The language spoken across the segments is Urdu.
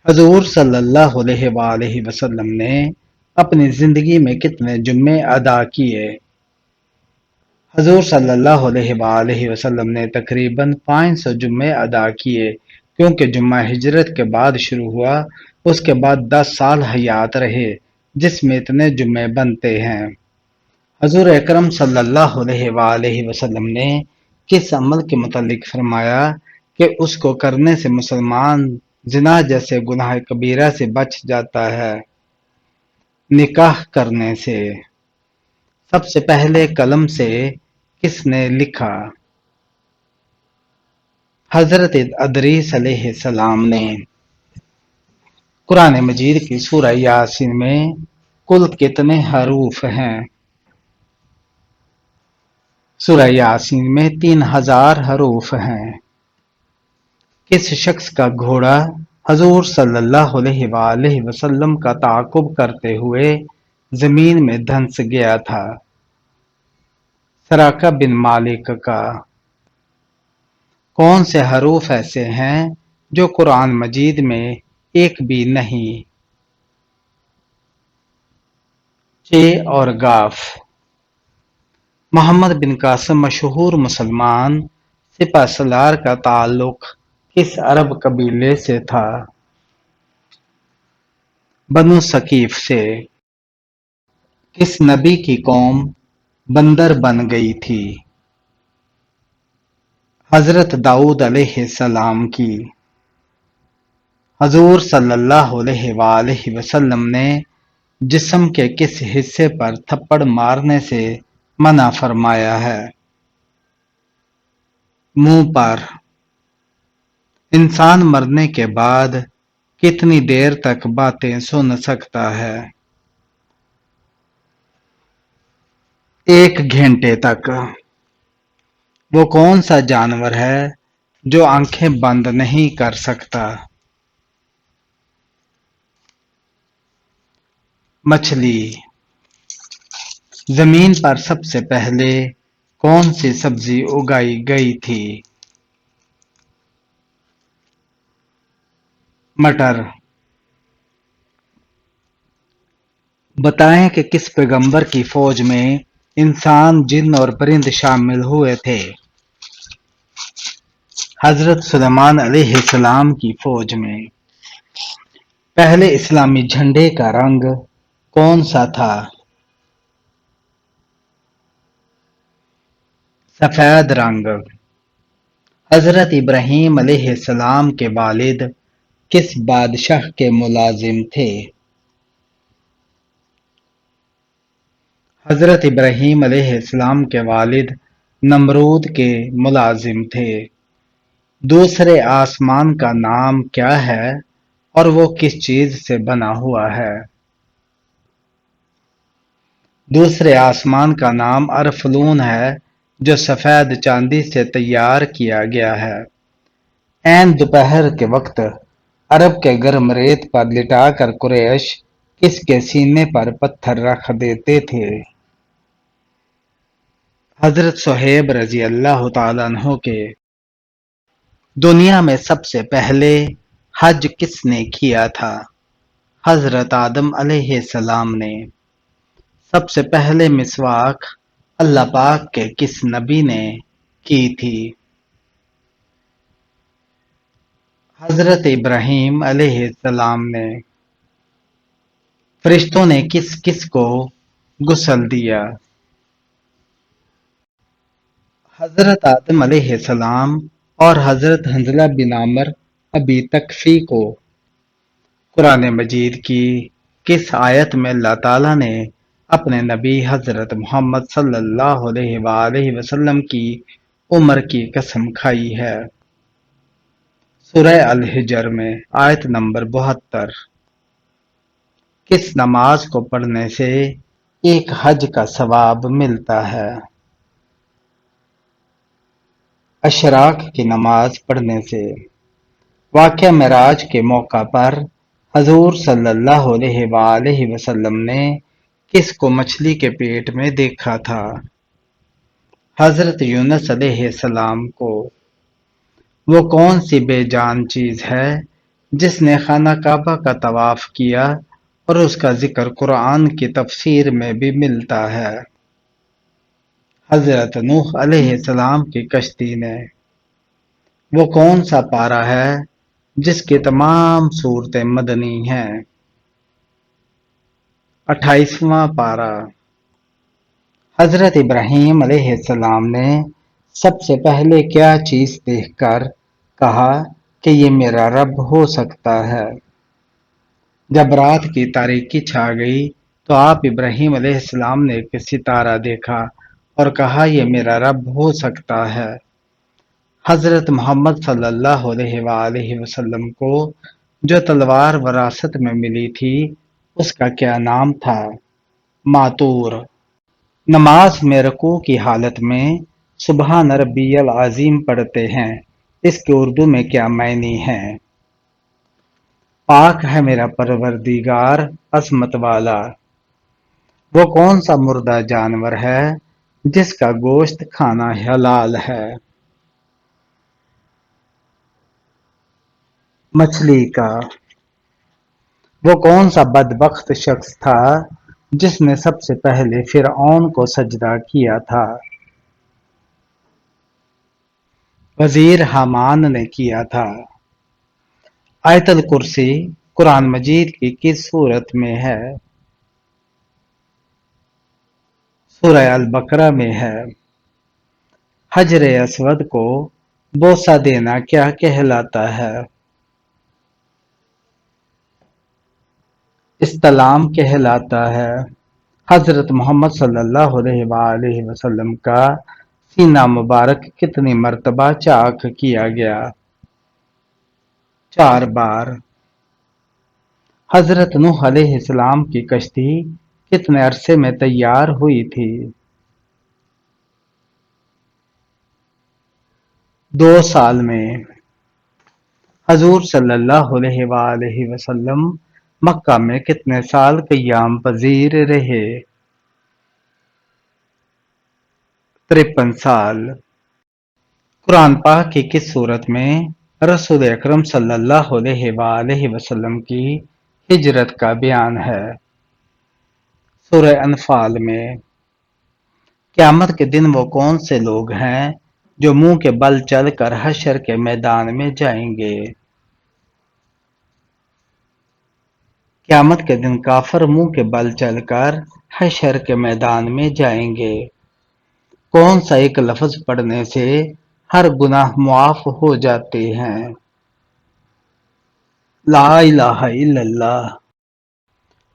حضور صلی اللہ علیہ وآلہ وسلم نے اپنی زندگی میں کتنے جمعے ادا کیے؟ حضور صلی اللہ علیہ وآلہ وسلم نے تقریباً 500 جمعے ادا کیے، کیونکہ جمعہ ہجرت کے بعد شروع ہوا، اس کے بعد 10 سال حیات رہے، جس میں اتنے جمعے بنتے ہیں۔ حضور اکرم صلی اللہ علیہ وآلہ وسلم نے کس عمل کے متعلق فرمایا کہ اس کو کرنے سے مسلمان زنا جیسے گناہ کبیرہ سے بچ جاتا ہے؟ نکاح کرنے سے۔ سب سے پہلے قلم سے کس نے لکھا؟ حضرت ادریس علیہ السلام نے۔ قرآن مجید کی سورہ یاسین میں کل کتنے حروف ہیں؟ سورہ یاسین میں 3000 حروف ہیں۔ کس شخص کا گھوڑا حضور صلی اللہ علیہ وآلہ وسلم کا تعاقب کرتے ہوئے زمین میں دھنس گیا تھا؟ سراقہ بن مالک کا۔ کون سے حروف ایسے ہیں جو قرآن مجید میں ایک بھی نہیں؟ ج اور ق۔ محمد بن قاسم مشہور مسلمان سپہ سالار کا تعلق کس عرب قبیلے سے تھا؟ بنو ثقیف سے۔ کس نبی کی قوم بندر بن گئی تھی؟ حضرت داؤد علیہ السلام کی۔ حضور صلی اللہ علیہ وآلہ وسلم نے جسم کے کس حصے پر تھپڑ مارنے سے منع فرمایا ہے؟ منہ پر۔ انسان مرنے کے بعد کتنی دیر تک باتیں سن سکتا ہے؟ 1 گھنٹے تک۔ وہ کون سا جانور ہے جو آنکھیں بند نہیں کر سکتا؟ مچھلی۔ زمین پر سب سے پہلے کون سی سبزی اگائی گئی تھی؟ مٹر۔ بتائیں کہ کس پیغمبر کی فوج میں انسان، جن اور پرند شامل ہوئے تھے؟ حضرت سلیمان علیہ السلام کی فوج میں۔ پہلے اسلامی جھنڈے کا رنگ کون سا تھا؟ سفید رنگ۔ حضرت ابراہیم علیہ السلام کے والد کس بادشاہ کے ملازم تھے؟ حضرت ابراہیم علیہ السلام کے والد نمرود کے ملازم تھے۔ دوسرے آسمان کا نام کیا ہے اور وہ کس چیز سے بنا ہوا ہے؟ دوسرے آسمان کا نام ارفلون ہے، جو سفید چاندی سے تیار کیا گیا ہے۔ عین دوپہر کے وقت عرب کے گرم ریت پر لٹا کر قریش کس کے سینے پر پتھر رکھ دیتے تھے؟ حضرت صہیب رضی اللہ تعالیٰ عنہ کے۔ دنیا میں سب سے پہلے حج کس نے کیا تھا؟ حضرت آدم علیہ السلام نے۔ سب سے پہلے مسواک اللہ پاک کے کس نبی نے کی تھی؟ حضرت ابراہیم علیہ السلام نے۔ فرشتوں نے کس کس کو غسل دیا؟ حضرت آدم علیہ السلام اور حضرت حنظلہ بن عمرو ابی تکفی کو۔ قرآن مجید کی کس آیت میں اللہ تعالیٰ نے اپنے نبی حضرت محمد صلی اللہ علیہ وآلہ وسلم کی عمر کی قسم کھائی ہے؟ سورہ الحجر میں آیت نمبر 72۔ کس نماز کو پڑھنے سے ایک حج کا ثواب ملتا ہے؟ اشراق کی نماز پڑھنے سے۔ واقعہ معراج کے موقع پر حضور صلی اللہ علیہ وآلہ وسلم نے کس کو مچھلی کے پیٹ میں دیکھا تھا؟ حضرت یونس علیہ السلام کو۔ وہ کون سی بے جان چیز ہے جس نے خانہ کعبہ کا طواف کیا، اور اس کا ذکر قرآن کی تفسیر میں بھی ملتا ہے۔ حضرت نوح علیہ السلام کی کشتی نے وہ کون سا پارہ ہے جس کی تمام صورتیں مدنی ہیں؟ 28واں پارہ۔ حضرت ابراہیم علیہ السلام نے سب سے پہلے کیا چیز دیکھ کر کہا کہ یہ میرا رب ہو سکتا ہے؟ جب رات کی تاریکی چھا گئی تو آپ ابراہیم علیہ السلام نے ایک ستارہ دیکھا اور کہا یہ میرا رب ہو سکتا ہے۔ حضرت محمد صلی اللہ علیہ وآلہ وسلم کو جو تلوار وراثت میں ملی تھی اس کا کیا نام تھا؟ ماتور۔ نماز میں رکوع کی حالت میں سبحان ربی العظیم پڑھتے ہیں، اس کے اردو میں کیا معنی ہے؟ پاک ہے میرا پروردگار عظمت والا۔ وہ کون سا مردہ جانور ہے جس کا گوشت کھانا حلال ہے؟ مچھلی کا۔ وہ کون سا بدبخت شخص تھا جس نے سب سے پہلے فرعون کو سجدہ کیا تھا؟ وزیر حامان نے کیا تھا۔ آیت الکرسی قرآن مجید کی کس سورت میں ہے؟ سورہ البقرہ میں ہے۔ حجر اسود کو بوسہ دینا کیا کہلاتا ہے؟ استلام کہلاتا ہے۔ حضرت محمد صلی اللہ علیہ وآلہ وسلم کا سینہ مبارک کتنی مرتبہ چاک کیا گیا؟ 4 بار۔ حضرت نوح علیہ السلام کی کشتی کتنے عرصے میں تیار ہوئی تھی؟ 2 سال میں۔ حضور صلی اللہ علیہ وآلہ وسلم مکہ میں کتنے سال قیام پذیر رہے؟ 53 سال۔ قرآن پاک کی کس صورت میں رسول اکرم صلی اللہ علیہ وآلہ وسلم کی ہجرت کا بیان ہے؟ سورہ انفال میں۔ قیامت کے دن وہ کون سے لوگ ہیں جو منہ کے بل چل کر حشر کے میدان میں جائیں گے؟ قیامت کے دن کافر منہ کے بل چل کر حشر کے میدان میں جائیں گے۔ کون سا ایک لفظ پڑھنے سے ہر گناہ معاف ہو جاتے ہیں؟ لا الہ الا اللہ۔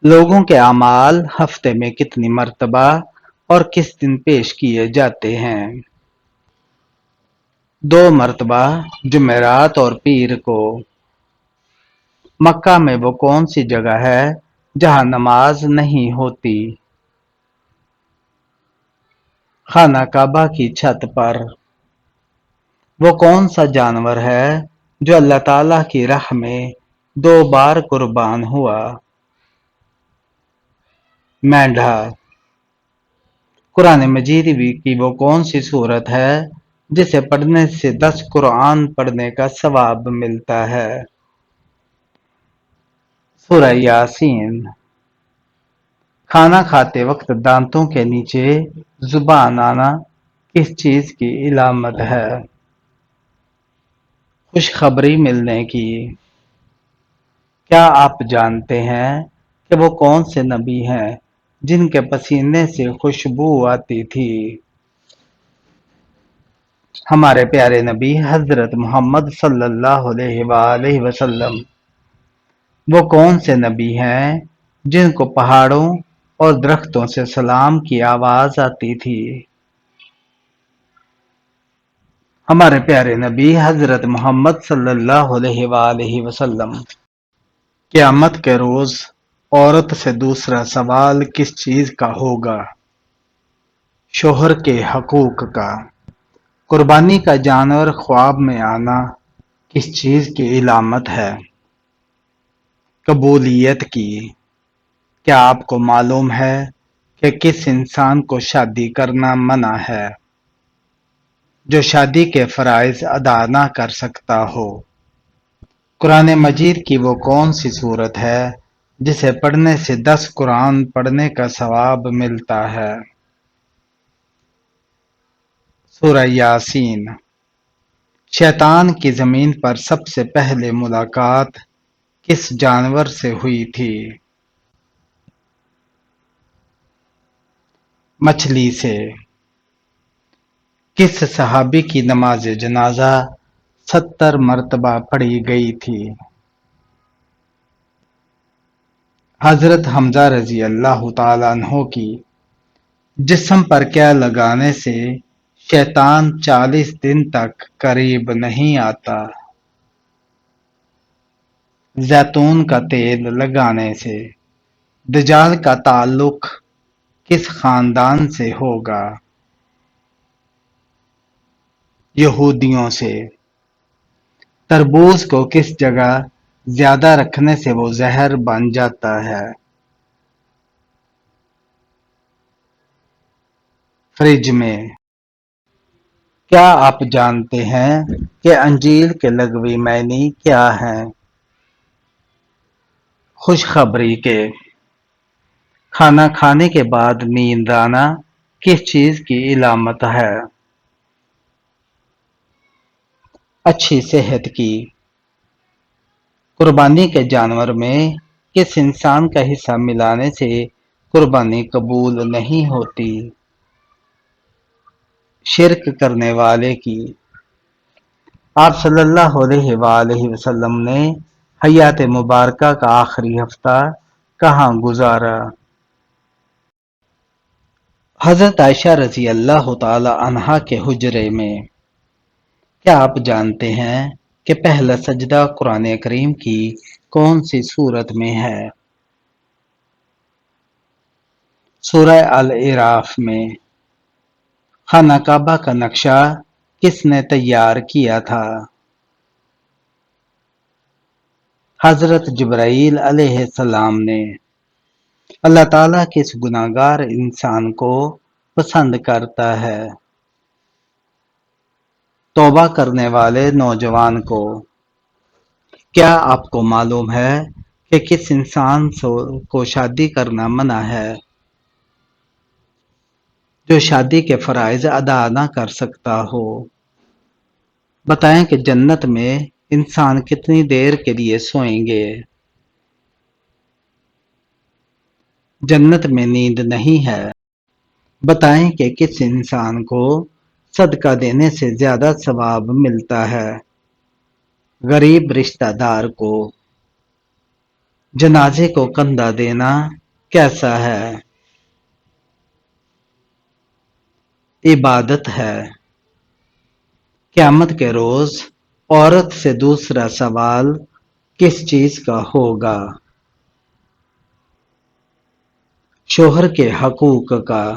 لوگوں کے اعمال ہفتے میں کتنی مرتبہ اور کس دن پیش کیے جاتے ہیں؟ 2 مرتبہ، جمعرات اور پیر کو۔ مکہ میں وہ کون سی جگہ ہے جہاں نماز نہیں ہوتی؟ خانہ کعبہ کی چھت پر۔ وہ کون سا جانور ہے جو اللہ تعالیٰ کی راہ میں 2 بار قربان ہوا؟ مینڈھا۔ قرآن مجید کی وہ کون سی سورت ہے جسے پڑھنے سے 10 قرآن پڑھنے کا ثواب ملتا ہے؟ سورہ یاسین۔ کھانا کھاتے وقت دانتوں کے نیچے زبان آنا کس چیز کی علامت ہے؟ خوشخبری ملنے کی۔ کیا آپ جانتے ہیں کہ وہ کون سے نبی ہیں جن کے پسینے سے خوشبو آتی تھی؟ ہمارے پیارے نبی حضرت محمد صلی اللہ علیہ وآلہ وسلم۔ وہ کون سے نبی ہیں جن کو پہاڑوں اور درختوں سے سلام کی آواز آتی تھی؟ ہمارے پیارے نبی حضرت محمد صلی اللہ علیہ وآلہ وسلم۔ قیامت کے روز عورت سے دوسرا سوال کس چیز کا ہوگا؟ شوہر کے حقوق کا۔ قربانی کا جانور خواب میں آنا کس چیز کی علامت ہے؟ قبولیت کی۔ کیا آپ کو معلوم ہے کہ کس انسان کو شادی کرنا منع ہے؟ جو شادی کے فرائض ادا نہ کر سکتا ہو۔ قرآن مجید کی وہ کون سی صورت ہے جسے پڑھنے سے 10 قرآن پڑھنے کا ثواب ملتا ہے؟ سورہ یاسین۔ شیطان کی زمین پر سب سے پہلے ملاقات کس جانور سے ہوئی تھی؟ مچھلی سے۔ کس صحابی کی نماز جنازہ 70 مرتبہ پڑھی گئی تھی؟ حضرت حمزہ رضی اللہ تعالیٰ عنہ کی۔ جسم پر کیا لگانے سے شیطان 40 دن تک قریب نہیں آتا؟ زیتون کا تیل لگانے سے۔ دجال کا تعلق کس خاندان سے ہوگا؟ یہودیوں سے۔ تربوز کو کس جگہ زیادہ رکھنے سے وہ زہر بن جاتا ہے؟ فریج میں۔ کیا آپ جانتے ہیں کہ انجیل کے لغوی معنی کیا ہیں؟ خوشخبری کے۔ کھانا کھانے کے بعد نیند آنا کس چیز کی علامت ہے؟ اچھی صحت کی۔ قربانی کے جانور میں کس انسان کا حصہ ملانے سے قربانی قبول نہیں ہوتی؟ شرک کرنے والے کی۔ آپ صلی اللہ علیہ وآلہ وسلم نے حیات مبارکہ کا آخری ہفتہ کہاں گزارا؟ حضرت عائشہ رضی اللہ تعالی عنہا کے حجرے میں۔ کیا آپ جانتے ہیں کہ پہلا سجدہ قرآن کریم کی کون سی سورت میں ہے؟ سورہ الاعراف میں۔ خانہ کعبہ کا نقشہ کس نے تیار کیا تھا؟ حضرت جبرائیل علیہ السلام نے۔ اللہ تعالیٰ کس گناہگار انسان کو پسند کرتا ہے؟ توبہ کرنے والے نوجوان کو۔ کیا آپ کو معلوم ہے کہ کس انسان کو شادی کرنا منع ہے؟ جو شادی کے فرائض ادا نہ کر سکتا ہو۔ بتائیں کہ جنت میں انسان کتنی دیر کے لیے سوئیں گے؟ جنت میں نیند نہیں ہے۔ بتائیں کہ کس انسان کو صدقہ دینے سے زیادہ ثواب ملتا ہے؟ غریب رشتہ دار کو۔ جنازے کو کندھا دینا کیسا ہے؟ عبادت ہے۔ قیامت کے روز عورت سے دوسرا سوال کس چیز کا ہوگا؟ شوہر کے حقوق کا۔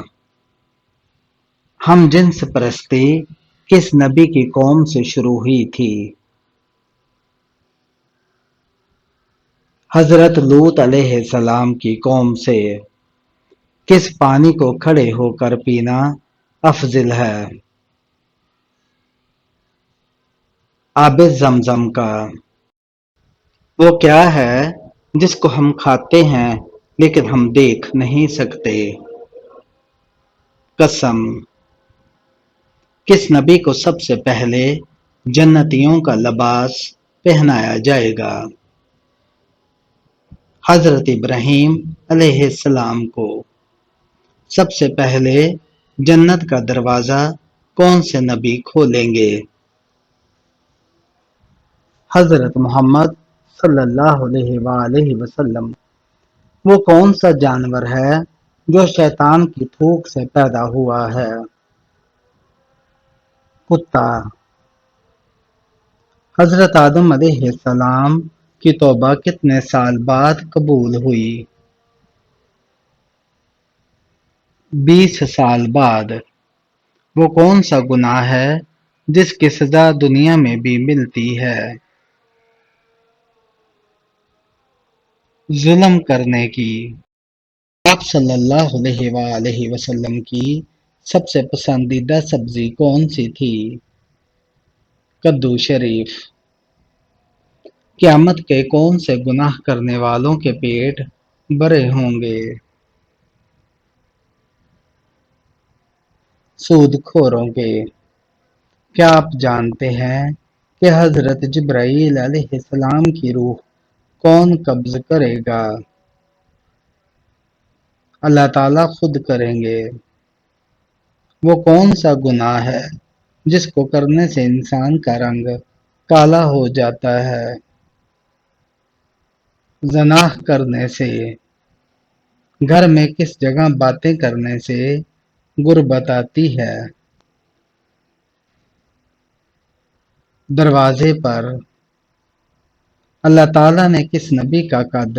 ہم جنس پرستی کس نبی کی قوم سے شروع ہوئی تھی؟ حضرت لوط علیہ السلام کی قوم سے۔ کس پانی کو کھڑے ہو کر پینا افضل ہے؟ آب زمزم کا۔ وہ کیا ہے جس کو ہم کھاتے ہیں لیکن ہم دیکھ نہیں سکتے؟ قسم۔ کس نبی کو سب سے پہلے جنتیوں کا لباس پہنایا جائے گا؟ حضرت ابراہیم علیہ السلام کو۔ سب سے پہلے جنت کا دروازہ کون سے نبی کھولیں گے؟ حضرت محمد صلی اللہ علیہ وآلہ وسلم۔ وہ کون سا جانور ہے جو شیطان کی تھوک سے پیدا ہوا ہے؟ کتا۔ حضرت آدم علیہ السلام کی توبہ کتنے سال بعد قبول ہوئی؟ 20 سال بعد۔ وہ کون سا گناہ ہے جس کی سزا دنیا میں بھی ملتی ہے؟ ظلم کرنے کی۔ آپ صلی اللہ علیہ وآلہ وسلم کی سب سے پسندیدہ سبزی کون سی تھی؟ کدو شریف۔ قیامت کے کون سے گناہ کرنے والوں کے پیٹ بھرے ہوں گے؟ سود خوروں کے۔ کیا آپ جانتے ہیں کہ حضرت جبرائیل علیہ السلام کی روح کون قبض کرے گا؟ اللہ تعالیٰ خود کریں گے۔ وہ کون سا گناہ ہے جس کو کرنے سے انسان کا رنگ کالا ہو جاتا ہے؟ زنا کرنے سے۔ گھر میں کس جگہ باتیں کرنے سے غربت آتی ہے؟ دروازے پر۔ اللہ تعالیٰ نے کس نبی کا قد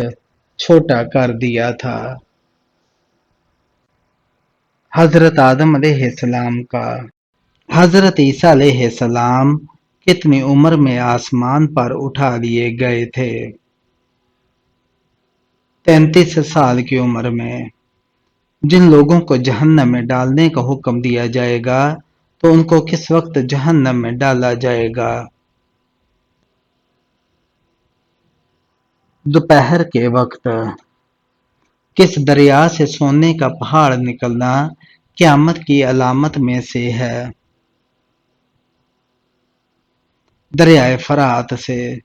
چھوٹا کر دیا تھا؟ حضرت آدم علیہ السلام کا۔ حضرت عیسیٰ علیہ السلام کتنی عمر میں آسمان پر اٹھا لیے گئے تھے؟ 33 سال کی عمر میں۔ جن لوگوں کو جہنم میں ڈالنے کا حکم دیا جائے گا تو ان کو کس وقت جہنم میں ڈالا جائے گا؟ دوپہر کے وقت۔ کس دریا سے سونے کا پہاڑ نکلنا قیامت کی علامت میں سے ہے؟ دریائے فرات سے۔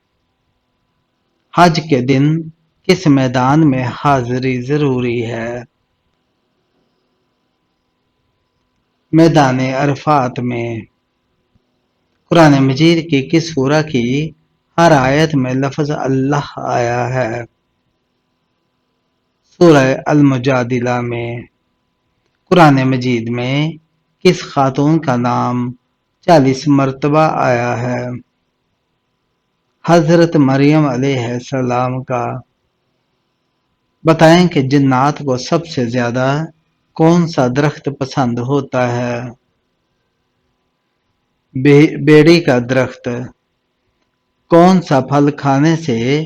حج کے دن کس میدان میں حاضری ضروری ہے؟ میدان عرفات میں۔ قرآن مجید کی کس سورہ کی ہر آیت میں لفظ اللہ آیا ہے؟ سورہ المجادلہ میں۔ قرآن مجید میں کس خاتون کا نام 40 مرتبہ آیا ہے؟ حضرت مریم علیہ السلام کا۔ بتائیں کہ جنات کو سب سے زیادہ کون سا درخت پسند ہوتا ہے؟ بیڑی کا درخت۔ کون سا پھل کھانے سے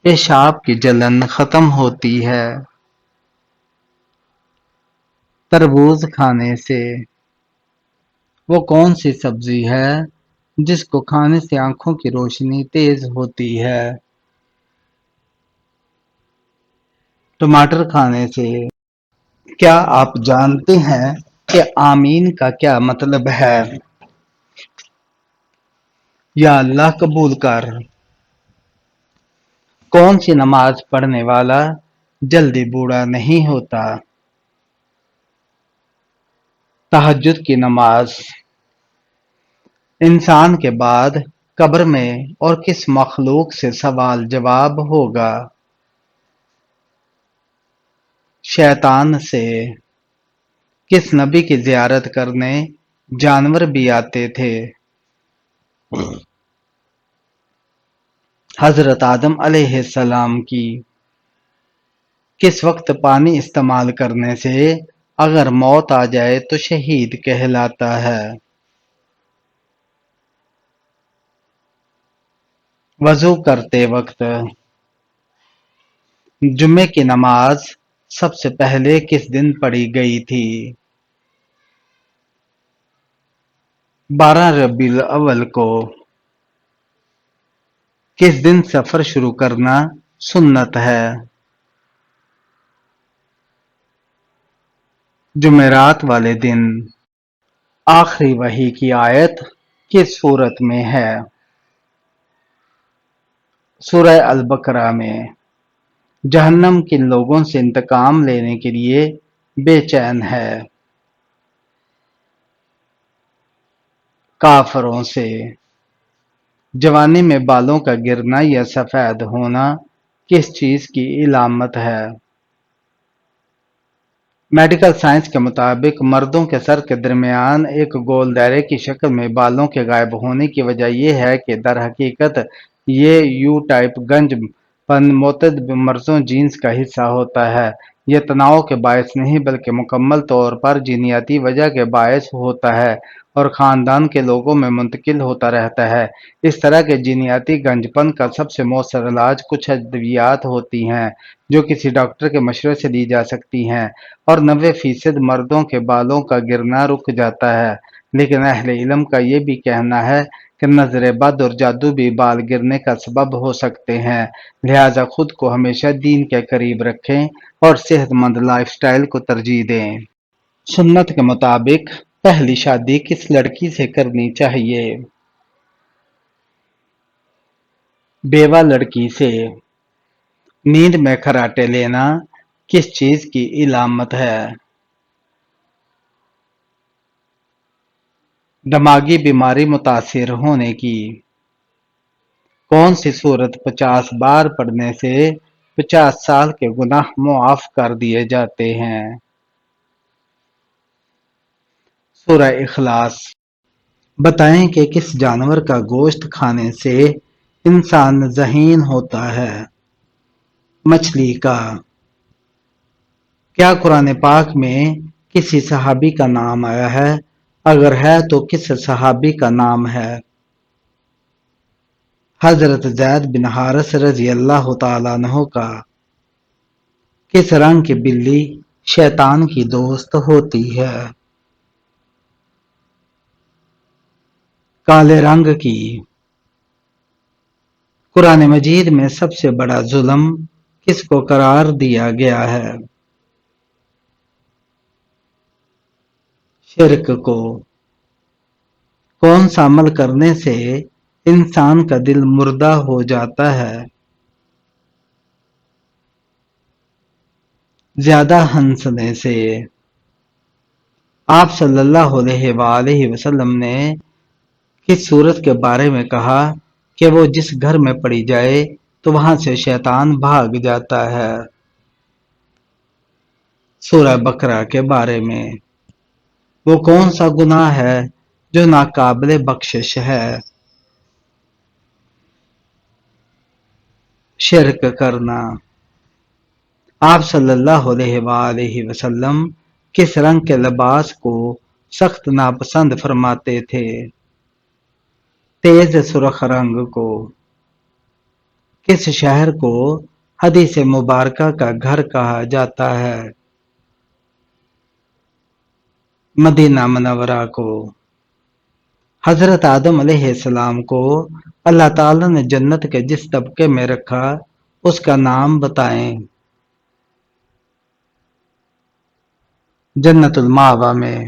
پیشاب کی جلن ختم ہوتی ہے؟ تربوز کھانے سے۔ وہ کون سی سبزی ہے جس کو کھانے سے آنکھوں کی روشنی تیز ہوتی ہے؟ ٹماٹر کھانے سے۔ کیا آپ جانتے ہیں کہ آمین کا کیا مطلب ہے؟ یا اللہ قبول کر۔ کون سی نماز پڑھنے والا جلدی بوڑھا نہیں ہوتا؟ تہجد کی نماز۔ انسان کے بعد قبر میں اور کس مخلوق سے سوال جواب ہوگا؟ شیطان سے۔ کس نبی کی زیارت کرنے جانور بھی آتے تھے؟ حضرت آدم علیہ السلام کی۔ کس وقت پانی استعمال کرنے سے اگر موت آ جائے تو شہید کہلاتا ہے؟ وضو کرتے وقت۔ جمعے کی نماز سب سے پہلے کس دن پڑھی گئی تھی؟ 12 ربیع الاول کو۔ کس دن سفر شروع کرنا سنت ہے؟ جمعرات والے دن۔ آخری وحی کی آیت کس سورت میں ہے؟ سورہ البقرہ میں۔ جہنم کن لوگوں سے انتقام لینے کے لیے بے چین ہے؟ کافروں سے۔ جوانی میں بالوں کا گرنا یا سفید ہونا کس چیز کی علامت ہے؟ میڈیکل سائنس کے مطابق مردوں کے سر کے درمیان ایک گول دائرے کی شکل میں بالوں کے غائب ہونے کی وجہ یہ ہے کہ در حقیقت یہ یو ٹائپ گنج پن متعدد مرضوں جینز کا حصہ ہوتا ہے۔ یہ تناؤ کے باعث نہیں بلکہ مکمل طور پر جینیاتی وجہ کے باعث ہوتا ہے اور خاندان کے لوگوں میں منتقل ہوتا رہتا ہے۔ اس طرح کے جینیاتی گنج پن کا سب سے مؤثر علاج کچھ ادویات ہوتی ہیں جو کسی ڈاکٹر کے مشورے سے لی جا سکتی ہیں اور 90% مردوں کے بالوں کا گرنا رک جاتا ہے۔ لیکن اہل علم کا یہ بھی کہنا ہے کہ نظر بد اور جادو بھی بال گرنے کا سبب ہو سکتے ہیں، لہذا خود کو ہمیشہ دین کے قریب رکھیں اور صحت مند لائف سٹائل کو ترجیح دیں۔ سنت کے مطابق پہلی شادی کس لڑکی سے کرنی چاہیے؟ بیوہ لڑکی سے۔ نیند میں خراٹے لینا کس چیز کی علامت ہے؟ دماغی بیماری متاثر ہونے کی۔ کون سی سورت 50 بار پڑھنے سے 50 سال کے گناہ معاف کر دیے جاتے ہیں؟ سورہ اخلاص۔ بتائیں کہ کس جانور کا گوشت کھانے سے انسان ذہین ہوتا ہے؟ مچھلی کا۔ کیا قرآن پاک میں کسی صحابی کا نام آیا ہے؟ اگر ہے تو کس صحابی کا نام ہے؟ حضرت زید بن حارث رضی اللہ تعالیٰ عنہ کا۔ کس رنگ کی بلی شیطان کی دوست ہوتی ہے؟ کالے رنگ کی۔ قرآن مجید میں سب سے بڑا ظلم کس کو قرار دیا گیا ہے؟ شرک کو۔ کون سا عمل کرنے سے انسان کا دل مردہ ہو جاتا ہے؟ زیادہ ہنسنے سے۔ آپ صلی اللہ علیہ وآلہ وسلم نے کس سورت کے بارے میں کہا کہ وہ جس گھر میں پڑھی جائے تو وہاں سے شیطان بھاگ جاتا ہے؟ سورہ بقرہ کے بارے میں۔ وہ کون سا گناہ ہے جو ناقابل بخشش ہے؟ شرک کرنا۔ آپ صلی اللہ علیہ وآلہ وسلم کس رنگ کے لباس کو سخت ناپسند فرماتے تھے؟ تیز سرخ رنگ کو۔ کس شہر کو حدیث مبارکہ کا گھر کہا جاتا ہے؟ مدینہ منورہ کو۔ حضرت آدم علیہ السلام کو اللہ تعالیٰ نے جنت کے جس طبقے میں رکھا اس کا نام بتائیں۔ جنت المأوہ میں۔